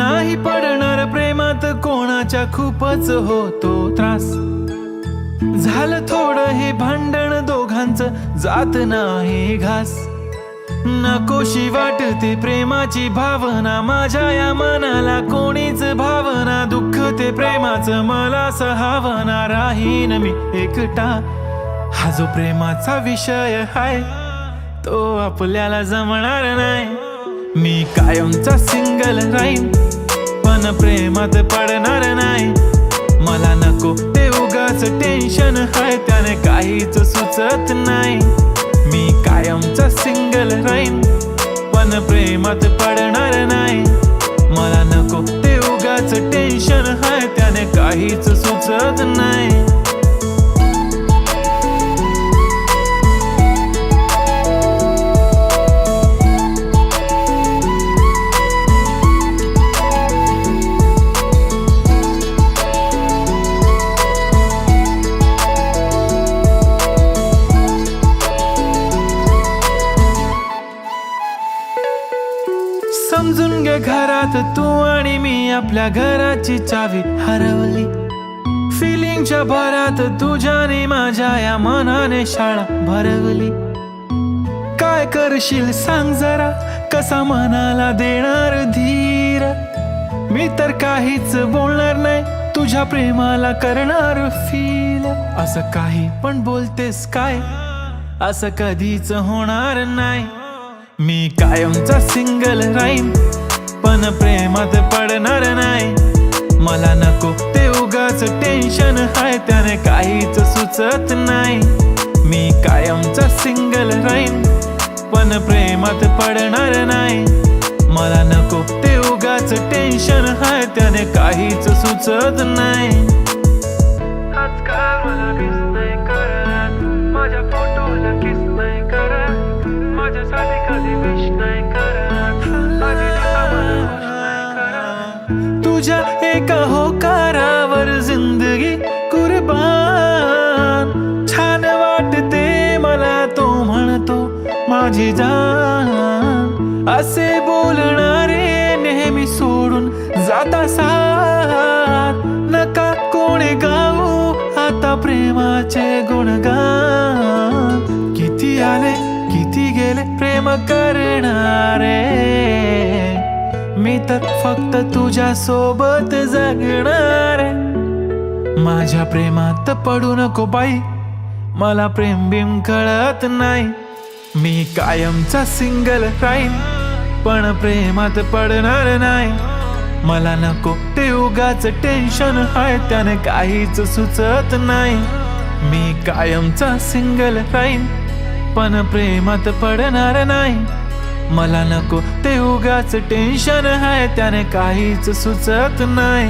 नाही पडणार प्रेमात कोणाच्या, खूपच होतो त्रास. झालं थोडं हे भांडण दोघांचं, जात नाही घास. नकोशी वाटते प्रेमाची भावना, माझ्या या मनाला कोणीच भावना. दुःख ते प्रेमाचं मला सहावना, राहीन मी एकटा. हा जो प्रेमाचा विषय हाय तो आपल्याला जमणार नाही. मी कायमचा सिंगल राहीन पण प्रेमात पडणार नाही. मला नको ते उगाच टेन्शन हाय, त्याने काहीच सुचत नाही. मी कायमचा सिंगल राहीन पण प्रेमात पडणार नाही. मला नको ते उगाच टेन्शन हाय, त्याने काहीच सुचत नाही. समजून घे घरात तू आणि मी, आपल्या घराची चावी हरवली. फिलिंगच्या भरात तुझ्याने माझ्या या मनाने शाळा भरवली. काय करशील सांग जरा, कसा मनाला देणार धीर. मी तर काहीच बोलणार नाही, तुझ्या प्रेमाला करणार फील. असं काही पण बोलतेस काय, असं कधीच होणार नाही. मी कायमचा सिंगल राहीन पण प्रेमात पडणार नाही. मला नको ते उगाच टेन्शन हाय, त्याने काहीच सुचत नाही. मी कायमचा सिंगल राहीन पण प्रेमात पडणार नाही. मला नको ते उगाच टेन्शन हाय, त्याने काहीच सुचत नाही. आजकाल मला मिस नाही करत, माझ्या फोटोला किस नाही करत, माझ्यासाठी कधी विश नाही करत, आधी मला खुश नाही करत. तुझ्या एका होकारावर जिंदगी कुर्बान. छान वाटते मला तो म्हणतो माझी जान. असे बोलणारे नेहमी सोडून जाता साथ. नका कोणी गाऊ आता प्रेमाचे गुणगान. किती आले किती गेले प्रेम करणारे, मी तर फक्त तुझ्या सोबत जगणारे. माझ्या प्रेमात पडू नको बाई, मला प्रेम बिम कळत नाही. मी कायमचा सिंगल राहीन पण प्रेमात पडणार नाही. मला नको ते उगाच टेन्शन हाय, त्याने काहीच सुचत नाही. मी कायमचा सिंगल राहीन पण प्रेमात पडणार नाही. मला नको ते उगाच टेन्शन हाय, त्याने काहीच सुचत नाही.